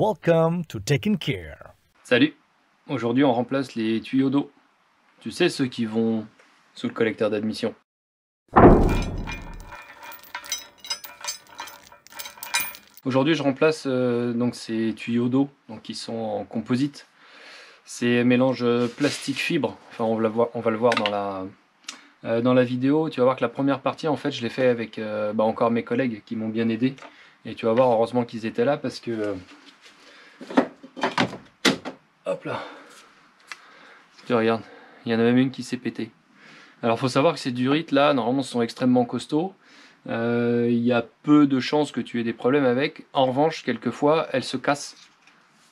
Welcome to Taking Care. Salut! Aujourd'hui on remplace les tuyaux d'eau. Tu sais, ceux qui vont sous le collecteur d'admission. Aujourd'hui je remplace donc ces tuyaux d'eau qui sont en composite. C'est mélange plastique-fibre. Enfin on va le voir dans la vidéo. Tu vas voir que la première partie en fait je l'ai fait avec encore mes collègues qui m'ont bien aidé. Et tu vas voir heureusement qu'ils étaient là parce que... hop là! Tu regardes, il y en a même une qui s'est pétée. Alors faut savoir que ces durites là, normalement sont extrêmement costauds. Il y a peu de chances que tu aies des problèmes avec. En revanche, quelquefois, elles se cassent.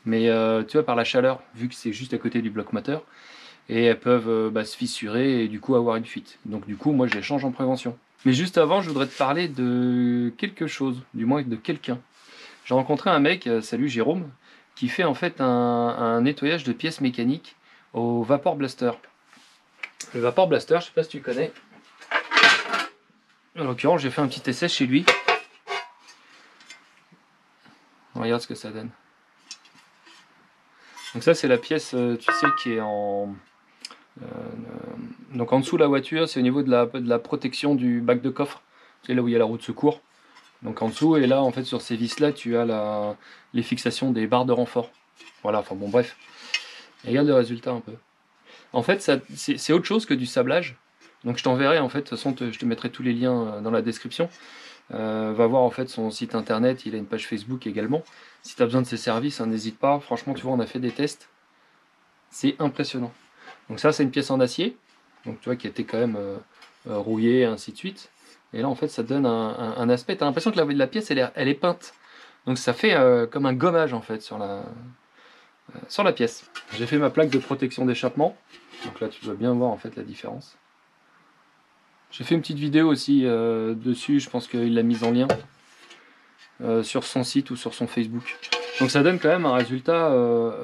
Mais tu vois, par la chaleur, vu que c'est juste à côté du bloc moteur, et elles peuvent se fissurer et du coup avoir une fuite. Donc du coup, moi je les change en prévention. Mais juste avant, je voudrais te parler de quelque chose, du moins de quelqu'un. J'ai rencontré un mec, salut Jérôme, qui fait en fait un nettoyage de pièces mécaniques au Vapor Blaster. Le Vapor Blaster, je sais pas si tu connais. En l'occurrence, j'ai fait un petit essai chez lui. Regarde ce que ça donne. Donc ça, c'est la pièce, tu sais, qui est en... donc en dessous de la voiture, c'est au niveau de la protection du bac de coffre. C'est là où il y a la roue de secours. Donc en dessous, et là, en fait, sur ces vis-là, tu as les fixations des barres de renfort. Voilà, enfin bon, bref. Et regarde le résultat un peu. En fait, c'est autre chose que du sablage. Donc je t'enverrai, en fait, de toute façon, je te mettrai tous les liens dans la description. Va voir en fait son site internet, il a une page Facebook également. Si tu as besoin de ses services, n'hésite pas. Franchement, tu vois, on a fait des tests. C'est impressionnant. Donc ça, c'est une pièce en acier. Donc tu vois, qui a été quand même rouillée, ainsi de suite. Et là, en fait, ça donne un aspect. Tu as l'impression que la pièce, elle est peinte. Donc ça fait comme un gommage, en fait, sur la pièce. J'ai fait ma plaque de protection d'échappement. Donc là, tu dois bien voir, en fait, la différence. J'ai fait une petite vidéo aussi dessus. Je pense qu'il l'a mise en lien sur son site ou sur son Facebook. Donc ça donne quand même un résultat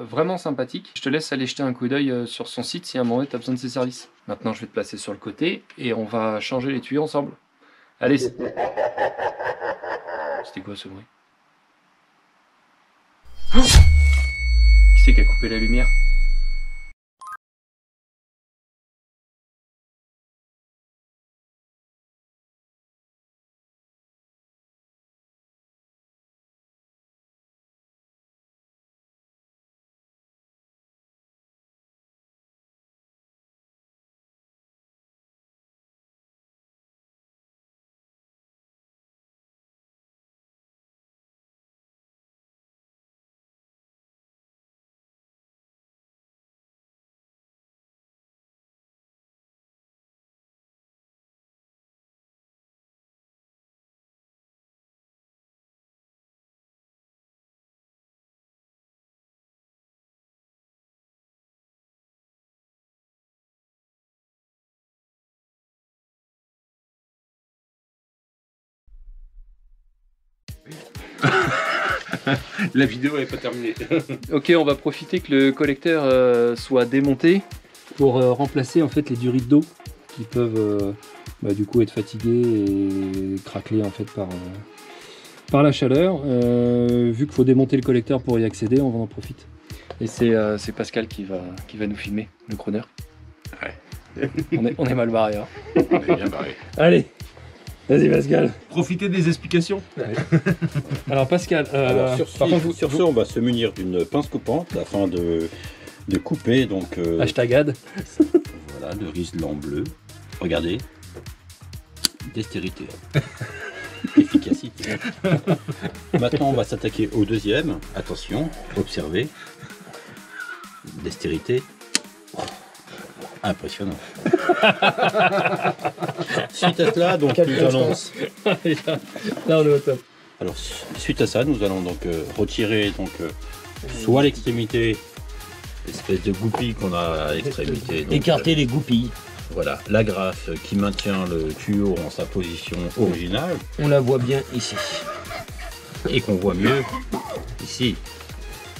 vraiment sympathique. Je te laisse aller jeter un coup d'œil sur son site si à un moment tu as besoin de ses services. Maintenant, je vais te placer sur le côté et on va changer les tuyaux ensemble. Allez. C'était quoi ce bruit? Oh, qui c'est qui a coupé la lumière? La vidéo n'est pas terminée. Ok, on va profiter que le collecteur soit démonté pour remplacer en fait les durites d'eau qui peuvent du coup être fatigués et craquelés en fait par la chaleur. Vu qu'il faut démonter le collecteur pour y accéder, on en profite. Et c'est Pascal qui va nous filmer, le chroner. Ouais. On est mal barré. Hein. On est bien barré. Allez, vas-y Pascal. Profitez des explications. Ouais. Alors Pascal, Alors, sur ce, on va se munir d'une pince coupante afin de couper donc hashtag ad. voilà, le riselant bleu. Regardez, dextérité, efficacité. Maintenant, on va s'attaquer au deuxième. Attention, observez, dextérité. Impressionnant. Suite à cela, donc nous allons. Là on est au top. Alors suite à ça, nous allons donc retirer donc soit l'extrémité, l'espèce de goupille qu'on a à l'extrémité. Écarter les goupilles. Voilà, la graffe qui maintient le tuyau en sa position originale. On la voit bien ici. Et qu'on voit mieux ici.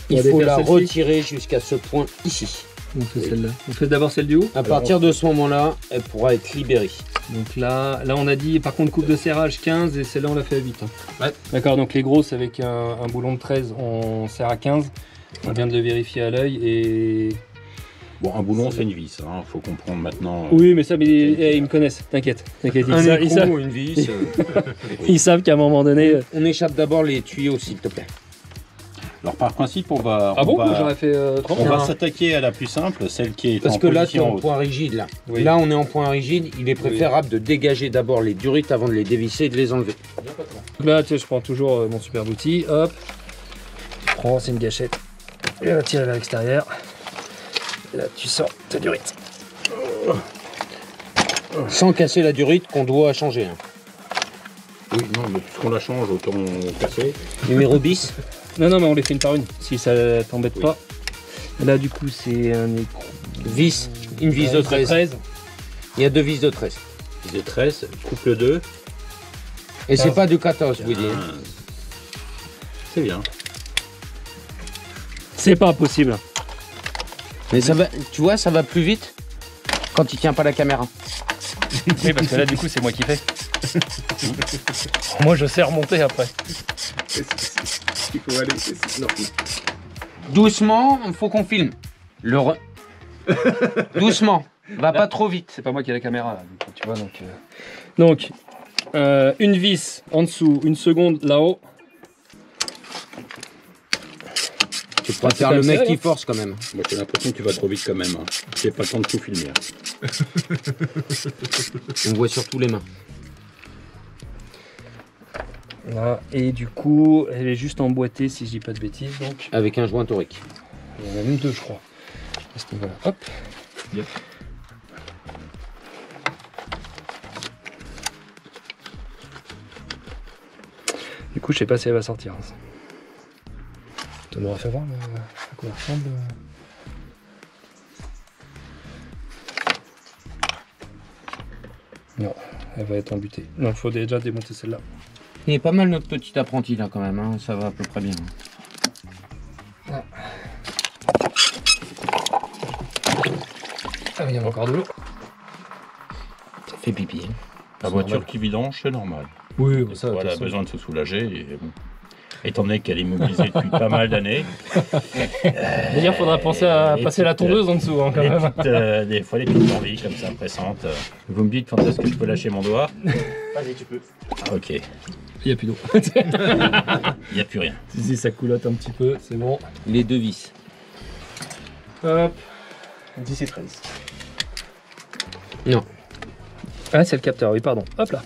Il faut la retirer jusqu'à ce point ici. On fait celle-là. On fait d'abord celle du haut. À partir de ce moment-là, elle pourra être libérée. Donc là on a dit par contre coupe de serrage 15 et celle-là on l'a fait à 8. Hein. Ouais. D'accord, donc les grosses avec un boulon de 13 on serre à 15. On vient de le vérifier à l'œil et... Bon, un boulon, c'est une vis, hein. Faut comprendre maintenant. Oui mais ça mais ils me connaissent, t'inquiète. Une vis. Ils savent qu'à un moment donné... On échappe d'abord les tuyaux, s'il te plaît. Alors par principe, on va... Ah bon, on va, j'aurais fait... on va s'attaquer à la plus simple, celle qui est Parce en que là, tu es position en haute. point rigide. Là. Oui. Là, on est en point rigide. Il est préférable de dégager d'abord les durites avant de les dévisser et de les enlever. Donc là, tu sais, je prends toujours mon super outil, hop, je prends, c'est une gâchette, et on va tirer vers l'extérieur. Là, tu sors ta durite. Sans casser la durite qu'on doit changer. Hein. Oui, non, mais puisqu'on la change, autant casser. Numéro bis. Non, non, mais on les fait une par une, si ça t'embête pas. Et là, du coup, c'est un écrou. Vis. Une vis de 13. Il y a 2 vis de 13. Vis de 13, couple 2. Et c'est pas du 14, vous dites. C'est bien. C'est pas impossible. Mais ça va, tu vois, ça va plus vite quand il tient pas la caméra. Oui, parce que là, du coup, c'est moi qui fais. Moi, je sais remonter après. Il faut aller. Non. Doucement, il faut qu'on filme. Doucement, va pas trop vite. C'est pas moi qui ai la caméra, là, tu vois, donc... une vis en dessous, une seconde là-haut. Tu pourras faire le mec qui force quand même. Moi j'ai l'impression que tu vas trop vite quand même. Hein. J'ai pas le temps de tout filmer. Hein. On voit surtout les mains. Là, et du coup, elle est juste emboîtée si je dis pas de bêtises, donc... Avec un joint torique. Il y en a même deux, je crois. À ce niveau-là. Hop. Yep. Du coup, je sais pas si elle va sortir. Tu m'auras fait voir à quoi elle ressemble. Non, elle va être embutée. Non, il faut déjà démonter celle-là. Il est pas mal notre petit apprenti là quand même, hein. Ça va à peu près bien. Ah, il y en a encore de l'eau. Ça fait pipi. Hein. La voiture qui vidange, c'est normal. Oui, Ça, elle a besoin de se soulager. Et, bon, étant donné qu'elle est immobilisée depuis pas mal d'années. D'ailleurs, il faudra penser à passer la tondeuse en dessous, hein, quand même. Des fois, les petites envies comme ça, pressantes. Vous me dites quand est-ce que je peux lâcher mon doigt? Vas-y, tu peux. Ah, ok. Il n'y a plus d'eau. Il n'y a plus rien. Si, ça coulotte un petit peu, c'est bon. Les 2 vis. Hop. 10 et 13. Non. Ah, c'est le capteur, oui, pardon. Hop là.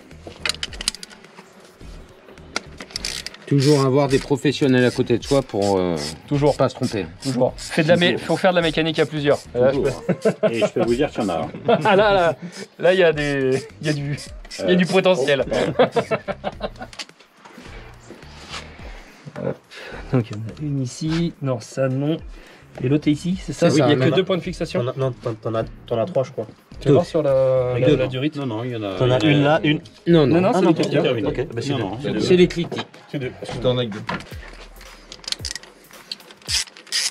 Toujours avoir des professionnels à côté de soi pour Toujours. pas se tromper. Toujours. Faut faire de la mécanique à plusieurs. Là, Toujours. Et je peux vous dire qu'il y en a un. Ah, là, il y a du potentiel. Hop. Donc il y en a une ici. Non, ça non. Et l'autre est ici, c'est ça? C'est Oui, ça, il n'y a que là-bas. 2 points de fixation. Non, t'en as 3, je crois. Tu vas voir sur la durite. Non, non, il y en a. T'en as une là, une. Non, Non, non, Ah, c'est non, les capteurs. terminé. Ok, bah c'est Non, deux. non, C'est deux. c'est les cliquetis. C'est deux. Parce que t'en as que deux.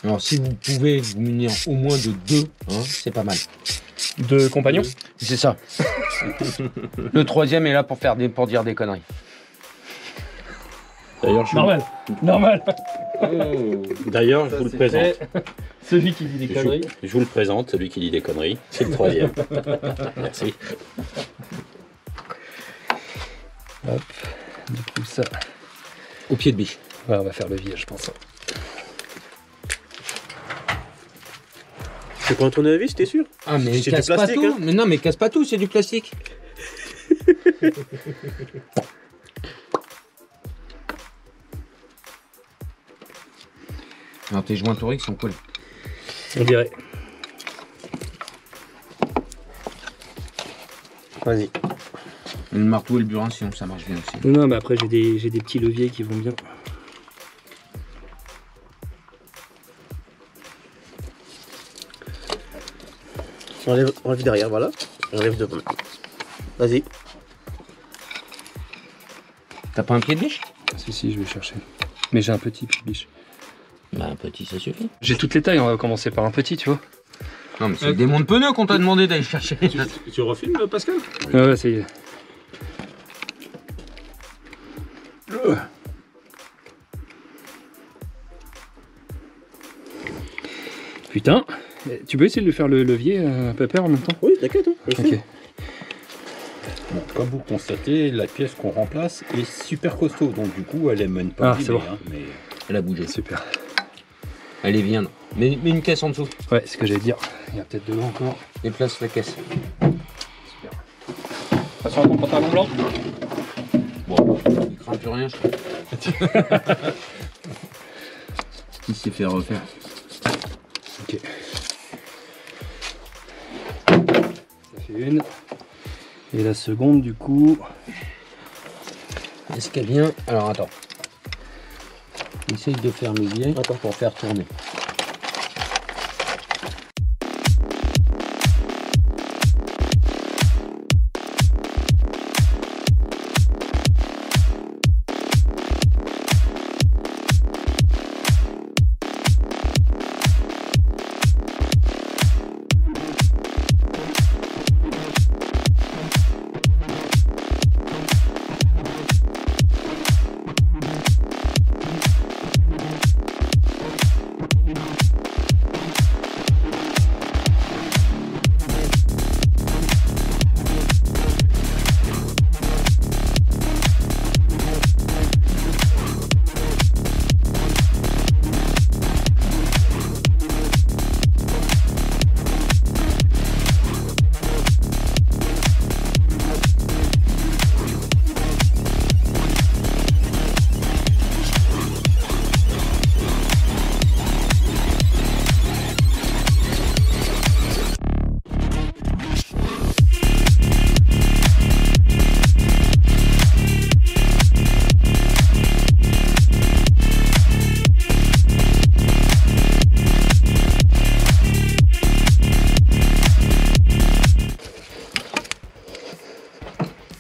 Alors si vous pouvez vous munir au moins de 2, hein, c'est pas mal. De compagnons. C'est ça. Le 3e est là pour dire des conneries. D'ailleurs, je, Normal. D'ailleurs, je vous le présente. Celui qui dit des conneries. Je vous le présente, celui qui dit des conneries. C'est le 3e. Merci. Hop. Du coup, ça. Au pied de biche. Ouais, on va faire le vieux, je pense. Tu peux retourner la vis, t'es sûr? Ah mais C'est casse du pas plastique, tout. hein. Mais non mais casse pas tout, c'est du plastique. Alors tes joints toriques sont collés. On dirait. Vas-y. Le marteau et le burin sinon ça marche bien aussi. Non, mais après j'ai des petits leviers qui vont bien. On enlève derrière, voilà. On enlève devant. Vas-y. T'as pas un pied de biche? Si, je vais chercher. Mais j'ai un petit pied de biche. Bah un petit ça suffit. J'ai toutes les tailles, on va commencer par un petit, tu vois. Non, mais c'est le démon de pneu qu'on t'a demandé d'aller chercher. Tu refilmes, Pascal? Ouais, ça y est. Putain, tu peux essayer de lui faire le levier Pépère en même temps? Oui, t'inquiète. Hein, je le fais. Ok. Bon, comme vous le constatez, la pièce qu'on remplace est super costaud, donc du coup elle mène pas Ah, c'est bon. hein, mais Elle a bougé. Super. Allez, viens. Mets une caisse en dessous. Ouais, c'est ce que j'allais dire. Il y a peut-être de l'eau encore. Déplace la caisse. Super. Attention à ton pantalon blanc. Bon, il craint plus rien, je crois. Il s'est fait refaire. Ok. Ça fait une. Et la seconde, du coup. Est-ce qu'elle vient? Alors attends. Essaye de faire levier pour faire tourner.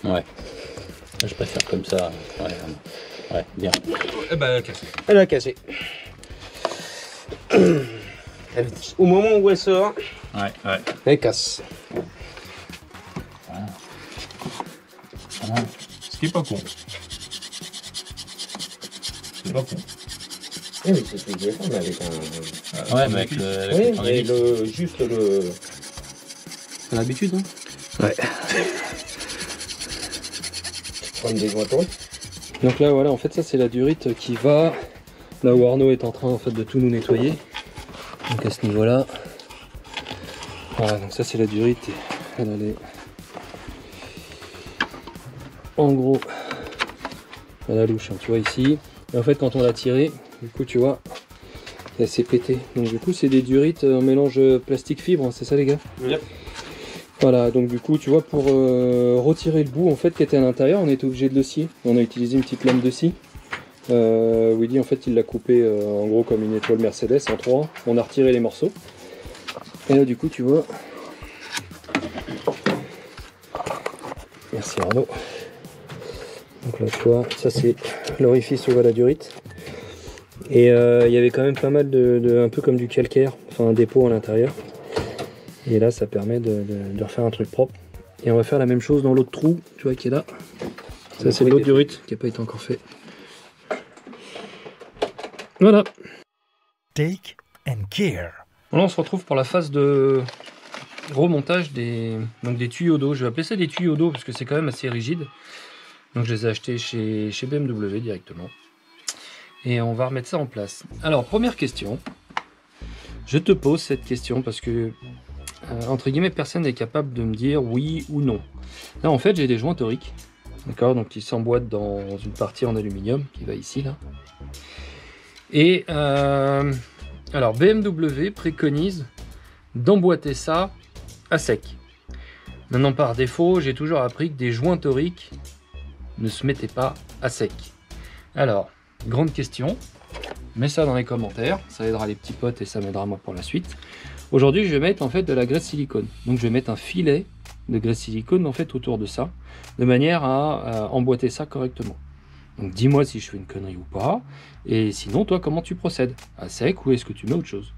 Ouais. Je préfère comme ça. Ouais, bien. Eh ben, elle a cassé. Elle a cassé. Au moment où elle sort, Ouais. elle casse. Ce qui est pas con. C'est pas con. Oui, mais c'est ce que je vais faire, mais avec un. Ouais, mais avec le. Oui, ton mais hélice. juste le. T'as l'habitude, hein? Ouais. Prendre des jointons. Donc là, voilà, en fait, ça c'est la durite qui va là où Arnaud est en train en fait de tout nous nettoyer. Donc à ce niveau-là. Voilà, donc ça c'est la durite. Elle allait en gros à la louche, hein, tu vois ici. Et en fait, quand on l'a tiré, du coup, tu vois, elle s'est pétée. Donc du coup, c'est des durites en mélange plastique-fibre, hein, c'est ça les gars? Yep. Voilà, donc du coup, tu vois, pour retirer le bout en fait qui était à l'intérieur, on était obligé de le scier. On a utilisé une petite lame de scie. Willy, en fait, il l'a coupé en gros comme une étoile Mercedes en 3. On a retiré les morceaux. Et là, du coup, tu vois. Merci Arnaud. Donc là, tu vois, ça c'est l'orifice où va la durite. Et il y avait quand même pas mal un peu comme du calcaire, enfin un dépôt à l'intérieur. Et là, ça permet de refaire un truc propre. Et on va faire la même chose dans l'autre trou, tu vois, qui est là. Ça, c'est l'autre durite qui n'a pas été encore fait. Voilà. Take and care. Là, on se retrouve pour la phase de remontage des tuyaux d'eau. Je vais appeler ça des tuyaux d'eau parce que c'est quand même assez rigide. Donc, je les ai achetés chez BMW directement. Et on va remettre ça en place. Alors, première question. Je te pose cette question parce que entre guillemets, personne n'est capable de me dire oui ou non. Là, en fait, j'ai des joints toriques, d'accord, donc qui s'emboîtent dans une partie en aluminium qui va ici, là. Et alors, BMW préconise d'emboîter ça à sec. Maintenant, par défaut, j'ai toujours appris que des joints toriques ne se mettaient pas à sec. Alors, grande question, mets ça dans les commentaires, ça aidera les petits potes et ça m'aidera moi pour la suite. Aujourd'hui, je vais mettre en fait de la graisse silicone. Donc, je vais mettre un filet de graisse silicone en fait autour de ça, de manière à emboîter ça correctement. Donc, dis-moi si je fais une connerie ou pas. Et sinon, toi, comment tu procèdes? À sec ou est-ce que tu mets autre chose?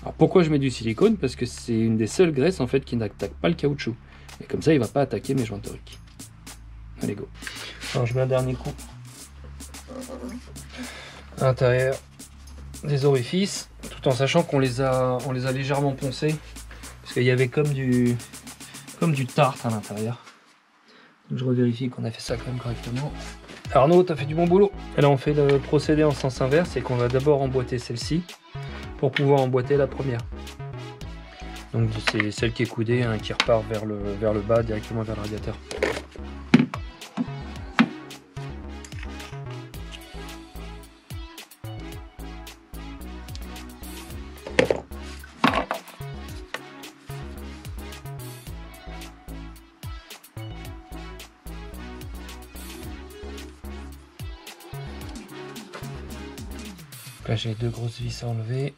Alors pourquoi je mets du silicone? Parce que c'est une des seules graisses en fait qui n'attaque pas le caoutchouc. Et comme ça il va pas attaquer mes joints toriques. Allez go. Alors je mets un dernier coup à l'intérieur des orifices, tout en sachant qu'on les a légèrement poncés. Parce qu'il y avait comme du tartre à l'intérieur. Donc je revérifie qu'on a fait ça quand même correctement. Arnaud, t'as fait du bon boulot. Et là on fait le procédé en sens inverse, c'est qu'on va d'abord emboîter celle-ci pour pouvoir emboîter la première. Donc c'est celle qui est coudée, hein, qui repart vers le bas, directement vers le radiateur. Là j'ai 2 grosses vis à enlever.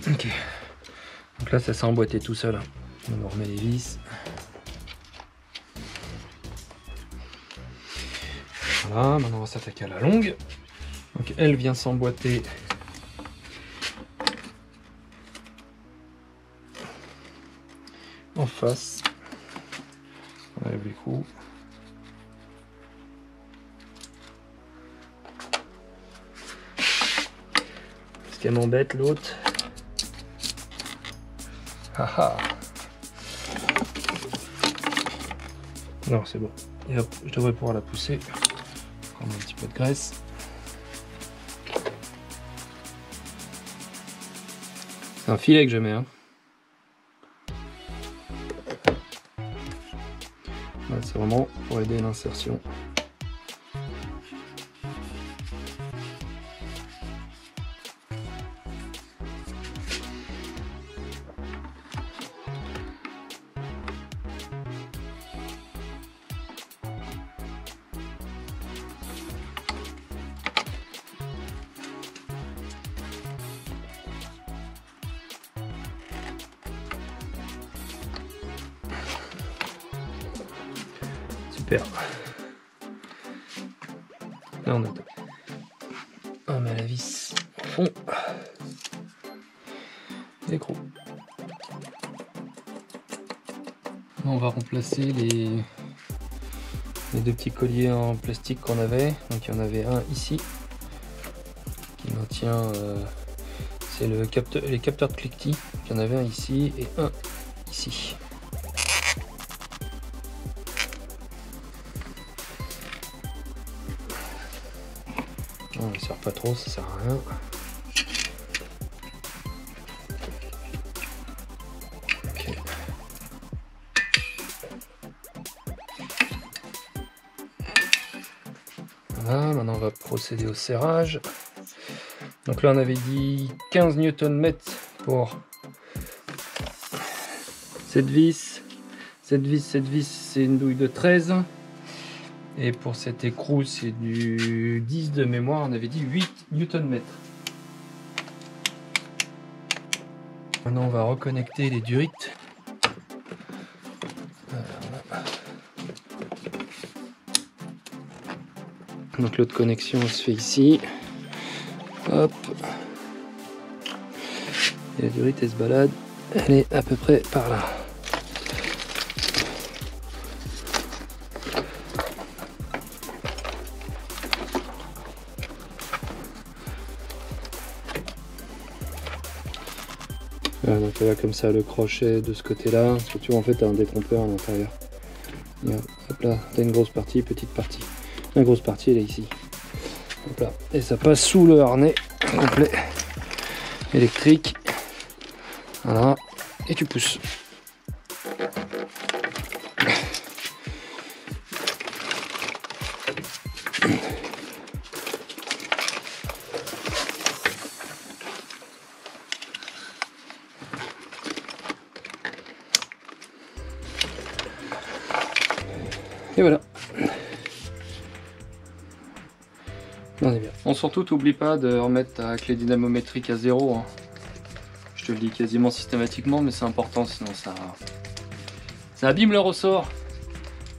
Ok. Donc là ça s'est emboîté tout seul. On remet les vis. Voilà, maintenant on va s'attaquer à la longue. Donc elle vient s'emboîter en face. On enlève les coups. Parce qu'elle m'embête l'autre. Haha. Non, c'est bon. Et hop, je devrais pouvoir la pousser. Prendre un petit peu de graisse. C'est un filet que je mets. Hein. Voilà, c'est vraiment pour aider l'insertion. Super. Là on a tout. On met la vis au fond. L'écrou. On va remplacer les 2 petits colliers en plastique qu'on avait. Donc il y en avait un ici qui maintient c'est les capteurs de cliquetis. Il y en avait un ici et un ici. On ne sert pas trop, ça sert à rien. Okay. Voilà, maintenant on va procéder au serrage. Donc là on avait dit 15 Nm pour cette vis. Cette vis, c'est une douille de 13. Et pour cet écrou, c'est du 10 de mémoire, on avait dit 8 Nm. Maintenant, on va reconnecter les durites. Voilà. Donc l'autre connexion se fait ici. Hop. Et la durite, elle se balade. Elle est à peu près par là. Voilà, donc là comme ça le crochet de ce côté là, parce que tu vois en fait tu as un détrompeur à l'intérieur. Hop là, tu as une grosse partie, petite partie. La grosse partie elle est ici. Hop là. Et ça passe sous le harnais complet électrique. Voilà. Et tu pousses. Et voilà. On est bien. Bon, surtout, t'oublie pas de remettre ta clé dynamométrique à 0. Hein. Je te le dis quasiment systématiquement, mais c'est important, sinon ça abîme le ressort.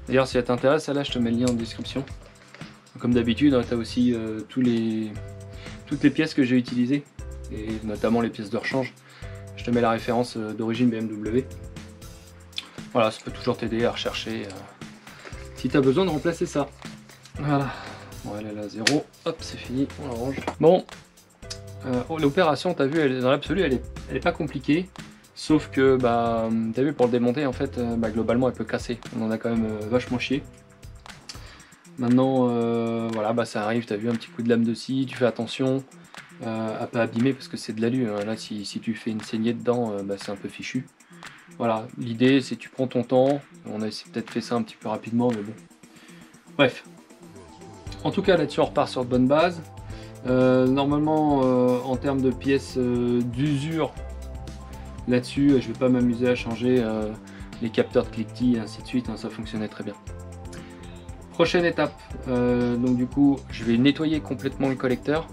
D'ailleurs, si elle t'intéresse, là, je te mets le lien en description. Comme d'habitude, hein, tu as aussi toutes les pièces que j'ai utilisées, et notamment les pièces de rechange. Je te mets la référence d'origine BMW. Voilà, ça peut toujours t'aider à rechercher si tu as besoin de remplacer ça. Voilà. Bon, elle est à 0. Hop, c'est fini, on la range. Bon, l'opération, tu as vu, dans l'absolu, elle est pas compliquée. Sauf que, bah, tu as vu, pour le démonter, en fait, globalement, elle peut casser. On en a quand même vachement chié. Maintenant, voilà, bah, ça arrive, tu as vu un petit coup de lame de scie, tu fais attention à pas abîmer parce que c'est de l'alu. Hein. Là, si tu fais une saignée dedans, bah, c'est un peu fichu. Voilà, l'idée, c'est que tu prends ton temps. On a peut-être fait ça un petit peu rapidement, mais bon. Bref. En tout cas, là-dessus, on repart sur de bonnes bases. Normalement, en termes de pièces d'usure, là-dessus, je vais pas m'amuser à changer les capteurs de cliquetis et ainsi de suite, hein, ça fonctionnait très bien. Prochaine étape, donc du coup, je vais nettoyer complètement le collecteur.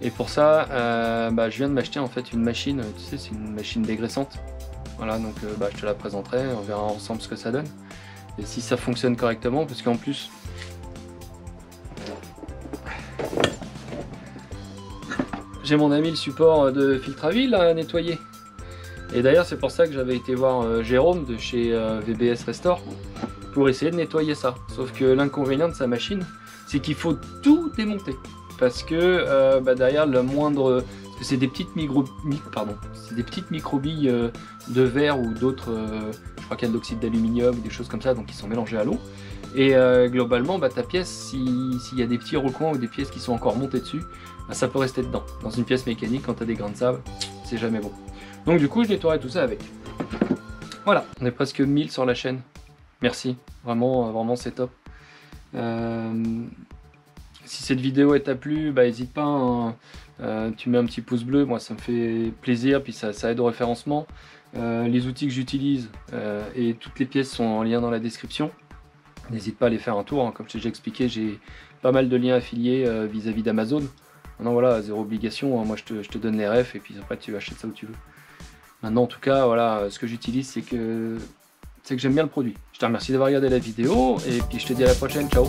Et pour ça, je viens de m'acheter en fait une machine, tu sais, c'est une machine dégraissante. Voilà, donc je te la présenterai, on verra ensemble ce que ça donne. Et si ça fonctionne correctement, parce qu'en plus, j'ai mon ami le support de filtre à huile à nettoyer. Et d'ailleurs, c'est pour ça que j'avais été voir Jérôme de chez VBS Restore pour essayer de nettoyer ça. Sauf que l'inconvénient de sa machine, c'est qu'il faut tout démonter. Parce que derrière le moindre... Parce que c'est des petites microbilles de verre ou d'autres... je crois qu'il y a de l'oxyde d'aluminium ou des choses comme ça, donc qui sont mélangées à l'eau. Et globalement, ta pièce, s'il y a des petits recoins ou des pièces qui sont encore montées dessus, ça peut rester dedans. Dans une pièce mécanique, quand tu as des grains de sable, c'est jamais bon. Donc du coup, je nettoierai tout ça avec. Voilà, on est presque 1000 sur la chaîne. Merci, vraiment c'est top. Si cette vidéo t'a plu, n'hésite pas, hein, tu mets un petit pouce bleu, moi ça me fait plaisir, puis ça aide au référencement. Les outils que j'utilise et toutes les pièces sont en lien dans la description. N'hésite pas à aller faire un tour, hein. Comme je t'ai déjà expliqué, j'ai pas mal de liens affiliés vis-à-vis d'Amazon. Non, voilà, zéro obligation, hein. Moi je te donne les refs et puis après tu achètes ça où tu veux. Maintenant en tout cas, voilà, ce que j'utilise c'est que j'aime bien le produit. Je te remercie d'avoir regardé la vidéo et puis je te dis à la prochaine, ciao.